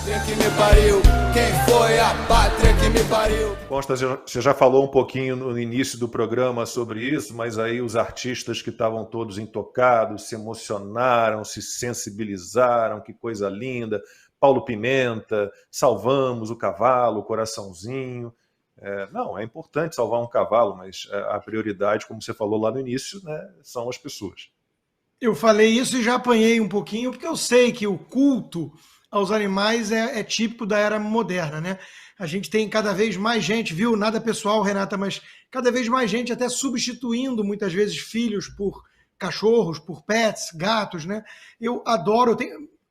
Pátria que me pariu, quem foi a pátria que me pariu? Costa, você já falou um pouquinho no início do programa sobre isso, mas aí os artistas que estavam todos intocados se emocionaram, se sensibilizaram, que coisa linda. Paulo Pimenta, salvamos o cavalo, o coraçãozinho. Não, é importante salvar um cavalo, mas a prioridade, como você falou lá no início, né, são as pessoas. Eu falei isso e já apanhei um pouquinho, porque eu sei que o culto aos animais é típico da era moderna, né? A gente tem cada vez mais gente, viu? Nada pessoal, Renata, mas cada vez mais gente até substituindo muitas vezes filhos por cachorros, por pets, gatos, né? Eu adoro,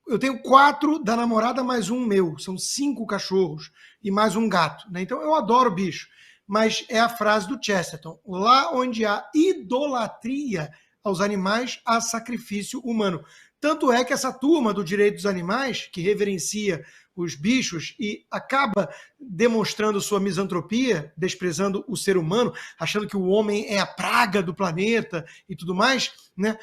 eu tenho 4 da namorada mais um meu, são 5 cachorros e mais um gato, né? Então eu adoro bicho, mas é a frase do Chesterton: lá onde há idolatria aos animais, há sacrifício humano. Tanto é que essa turma do direito dos animais, que reverencia os bichos e acaba demonstrando sua misantropia, desprezando o ser humano, achando que o homem é a praga do planeta e tudo mais, né?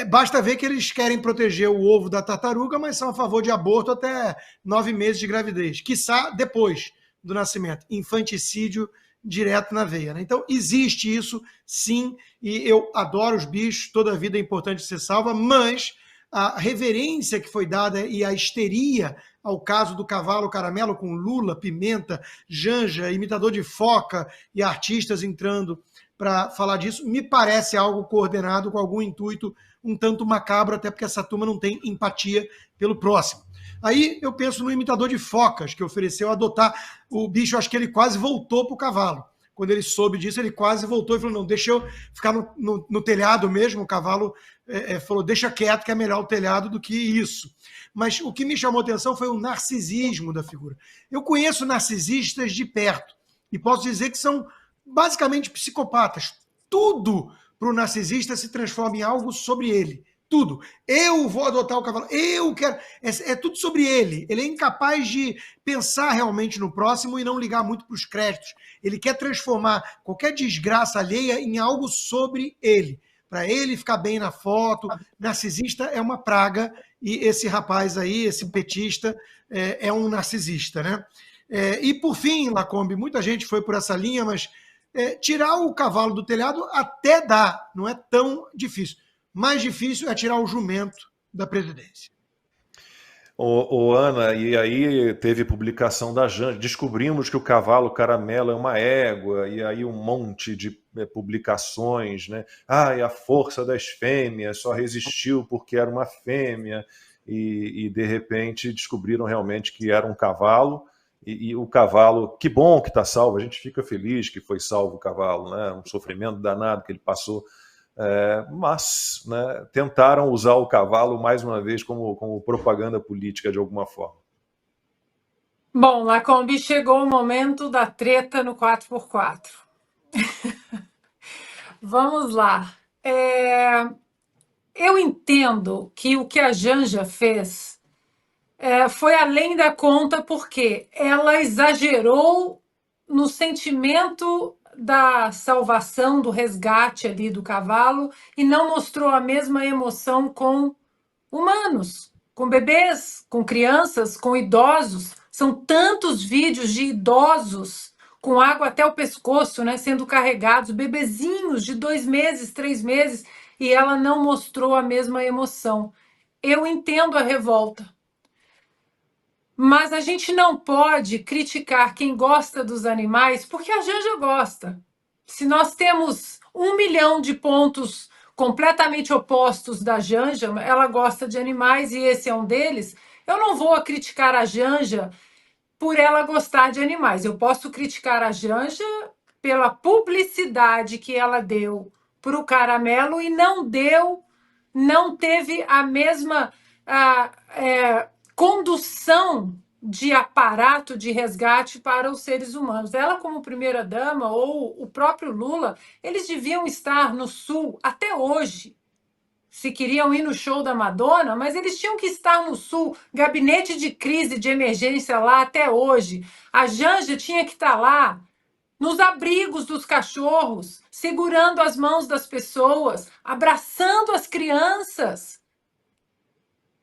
Basta ver que eles querem proteger o ovo da tartaruga, mas são a favor de aborto até 9 meses de gravidez, quiçá depois do nascimento. Infanticídio direto na veia, né? Então, existe isso, sim, e eu adoro os bichos, toda a vida é importante ser salva, mas a reverência que foi dada e a histeria ao caso do cavalo caramelo, com Lula, Pimenta, Janja, imitador de foca e artistas entrando para falar disso, me parece algo coordenado com algum intuito um tanto macabro, até porque essa turma não tem empatia pelo próximo. Aí eu penso no imitador de focas, que ofereceu adotar o bicho, acho que ele quase voltou para o cavalo. Quando ele soube disso, ele quase voltou e falou: não, deixa eu ficar no telhado mesmo. O cavalo falou: deixa quieto, que é melhor o telhado do que isso. Mas o que me chamou a atenção foi o narcisismo da figura. Eu conheço narcisistas de perto e posso dizer que são basicamente psicopatas. Tudo para o narcisista se transforma em algo sobre ele. Tudo. Eu vou adotar o cavalo, eu quero. É tudo sobre ele. Ele é incapaz de pensar realmente no próximo e não ligar muito para os créditos. Ele quer transformar qualquer desgraça alheia em algo sobre ele, para ele ficar bem na foto. Narcisista é uma praga e esse rapaz aí, esse petista, é um narcisista, né? E por fim, Lacombe, muita gente foi por essa linha, mas tirar o cavalo do telhado até dá, não é tão difícil. Mais difícil é tirar o jumento da presidência. Ana, e aí teve publicação da Janja, descobrimos que o cavalo caramelo é uma égua, e aí um monte de publicações, né? E a força das fêmeas só resistiu porque era uma fêmea, e de repente descobriram realmente que era um cavalo, e o cavalo, que bom que está salvo, a gente fica feliz que foi salvo o cavalo, né? Um sofrimento danado que ele passou. Mas, né, tentaram usar o cavalo mais uma vez como propaganda política de alguma forma. Bom, Lacombe, chegou o momento da treta no 4x4. Vamos lá. Eu entendo que o que a Janja fez foi além da conta, porque ela exagerou no sentimento da salvação, do resgate ali do cavalo, e não mostrou a mesma emoção com humanos, com bebês, com crianças, com idosos. São tantos vídeos de idosos com água até o pescoço, né, sendo carregados, bebezinhos de 2 meses, 3 meses, e ela não mostrou a mesma emoção. Eu entendo a revolta, mas a gente não pode criticar quem gosta dos animais, porque a Janja gosta. Se nós temos 1 milhão de pontos completamente opostos da Janja, ela gosta de animais e esse é um deles, eu não vou criticar a Janja por ela gostar de animais. Eu posso criticar a Janja pela publicidade que ela deu para o caramelo e não teve a mesma condução de aparato de resgate para os seres humanos. Ela, como primeira-dama, ou o próprio Lula, eles deviam estar no Sul até hoje, se queriam ir no show da Madonna, mas eles tinham que estar no Sul, gabinete de crise, de emergência lá até hoje. A Janja tinha que estar lá, nos abrigos dos cachorros, segurando as mãos das pessoas, abraçando as crianças.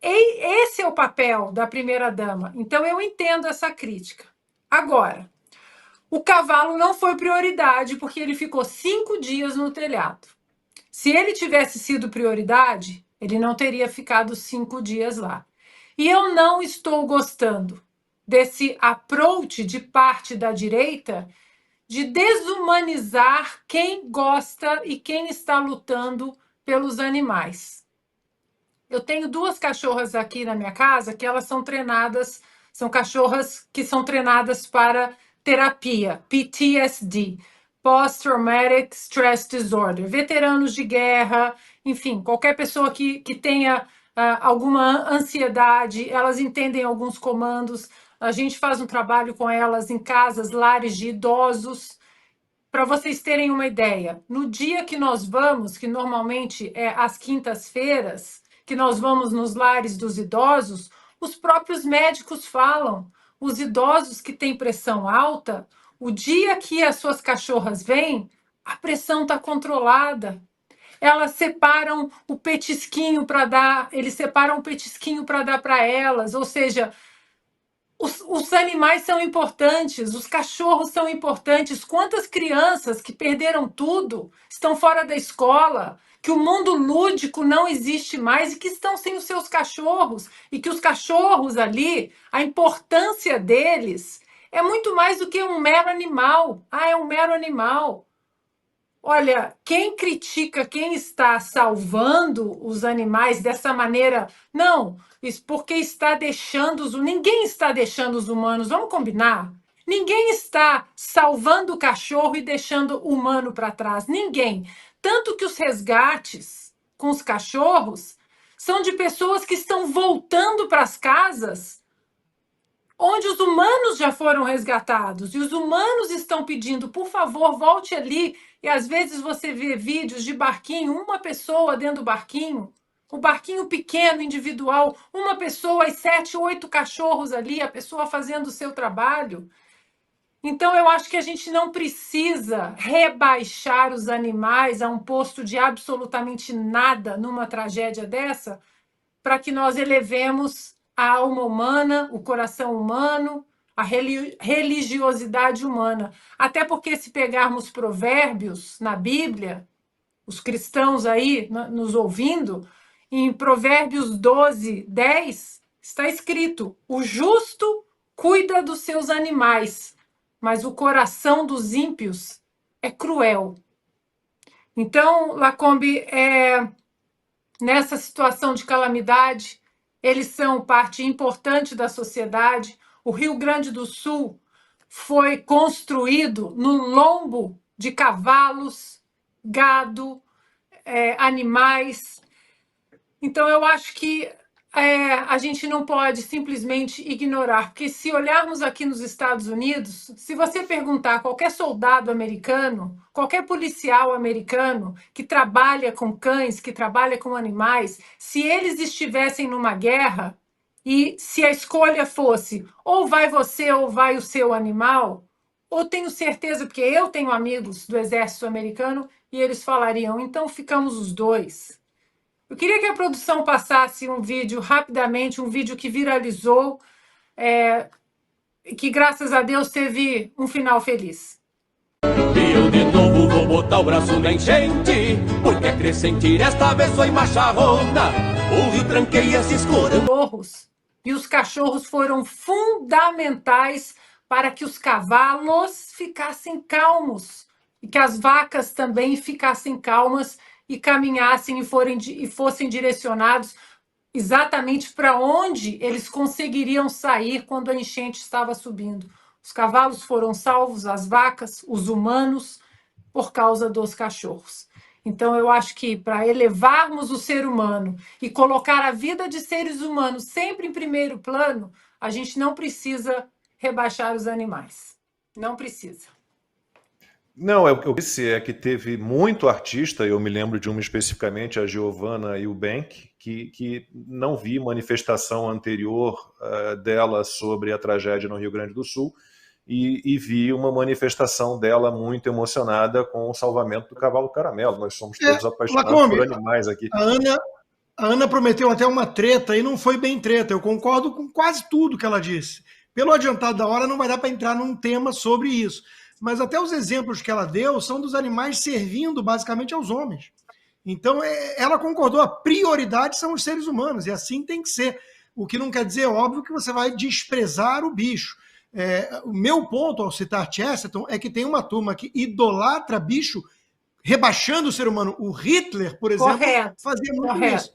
esse é o papel da primeira-dama. Então, eu entendo essa crítica. Agora, o cavalo não foi prioridade, porque ele ficou 5 dias no telhado. Se ele tivesse sido prioridade, ele não teria ficado 5 dias lá. E eu não estou gostando desse approach de parte da direita de desumanizar quem gosta e quem está lutando pelos animais. Eu tenho 2 cachorras aqui na minha casa que elas são treinadas, são cachorras que são treinadas para terapia, PTSD, Post-Traumatic Stress Disorder, veteranos de guerra, enfim, qualquer pessoa que tenha alguma ansiedade, elas entendem alguns comandos. A gente faz um trabalho com elas em casas, lares de idosos. Para vocês terem uma ideia, no dia que nós vamos, que normalmente é às quintas-feiras, que nós vamos nos lares dos idosos, os próprios médicos falam, os idosos que têm pressão alta, o dia que as suas cachorras vêm, a pressão está controlada. Elas separam o petisquinho para dar, eles separam o petisquinho para dar para elas, ou seja, os animais são importantes, os cachorros são importantes. Quantas crianças que perderam tudo, estão fora da escola, que o mundo lúdico não existe mais e que estão sem os seus cachorros, e que os cachorros ali, a importância deles é muito mais do que um mero animal. Ah, é um mero animal. Olha, quem critica quem está salvando os animais dessa maneira, não, isso porque está deixando ninguém está deixando os humanos, vamos combinar? Ninguém está salvando o cachorro e deixando o humano para trás, ninguém. Tanto que os resgates com os cachorros são de pessoas que estão voltando para as casas onde os humanos já foram resgatados, e os humanos estão pedindo, por favor, volte ali, e às vezes você vê vídeos de barquinho, uma pessoa dentro do barquinho, o barquinho pequeno, individual, uma pessoa e 7, 8 cachorros ali, a pessoa fazendo o seu trabalho. Então, eu acho que a gente não precisa rebaixar os animais a um posto de absolutamente nada numa tragédia dessa, para que nós elevemos a alma humana, o coração humano, a religiosidade humana. Até porque, se pegarmos provérbios na Bíblia, os cristãos aí nos ouvindo, em Provérbios 12, 10, está escrito: o justo cuida dos seus animais, mas o coração dos ímpios é cruel. Então, Lacombe, nessa situação de calamidade, eles são parte importante da sociedade. O Rio Grande do Sul foi construído no lombo de cavalos, gado, animais. Então, eu acho que a gente não pode simplesmente ignorar, porque se olharmos aqui nos Estados Unidos, se você perguntar a qualquer soldado americano, qualquer policial americano que trabalha com cães, que trabalha com animais, se eles estivessem numa guerra e se a escolha fosse ou vai você ou vai o seu animal, eu tenho certeza, porque eu tenho amigos do exército americano e eles falariam, então ficamos os dois. Eu queria que a produção passasse um vídeo rapidamente, um vídeo que viralizou, que graças a Deus teve um final feliz. E eu de novo vou botar o braço na enchente, porque a crescente esta vez foi macharrona. O rio tranqueia se escorando. E os cachorros foram fundamentais para que os cavalos ficassem calmos e que as vacas também ficassem calmas e caminhassem e fossem direcionados exatamente para onde eles conseguiriam sair quando a enchente estava subindo. Os cavalos foram salvos, as vacas, os humanos, por causa dos cachorros. Então, eu acho que para elevarmos o ser humano e colocar a vida de seres humanos sempre em primeiro plano, a gente não precisa rebaixar os animais. Não precisa. Não, o que eu disse é que teve muito artista, eu me lembro de uma especificamente, a Giovanna Eubank, que não vi manifestação anterior dela sobre a tragédia no Rio Grande do Sul, e vi uma manifestação dela muito emocionada com o salvamento do cavalo caramelo. Nós somos todos apaixonados por animais aqui. A Ana prometeu até uma treta e não foi bem treta. Eu concordo com quase tudo que ela disse. Pelo adiantado da hora, não vai dar para entrar num tema sobre isso. Mas até os exemplos que ela deu são dos animais servindo basicamente aos homens. Então, ela concordou, a prioridade são os seres humanos, e assim tem que ser. O que não quer dizer, é óbvio, que você vai desprezar o bicho. O meu ponto ao citar Chesterton é que tem uma turma que idolatra bicho, rebaixando o ser humano. O Hitler, por exemplo, fazia muito isso.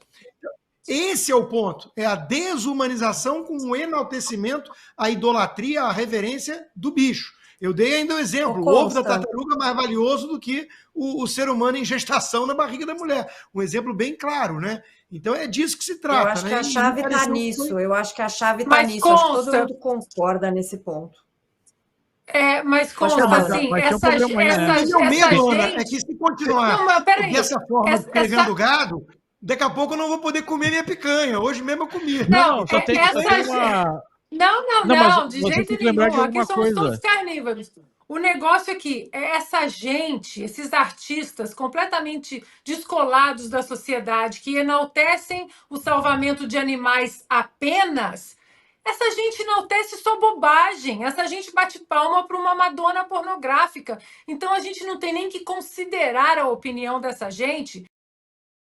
Esse é o ponto, é a desumanização com o enaltecimento, a idolatria, a reverência do bicho. Eu dei ainda o exemplo, o ovo da tartaruga é mais valioso do que o ser humano em gestação na barriga da mulher. Um exemplo bem claro, né? Então é disso que se trata. Eu acho que a chave está nisso, eu acho que a chave está nisso, acho que todo mundo concorda nesse ponto. Mas consta, assim, essa gente... Meu medo, Ana, é que se continuar dessa forma, escrevendo gado, daqui a pouco eu não vou poder comer minha picanha. Hoje mesmo eu comi. Não, Não, de jeito nenhum. Aqui somos todos carnívoros. O negócio é que essa gente, esses artistas completamente descolados da sociedade, que enaltecem o salvamento de animais apenas, essa gente enaltece só bobagem. Essa gente bate palma para uma Madonna pornográfica. Então a gente não tem nem que considerar a opinião dessa gente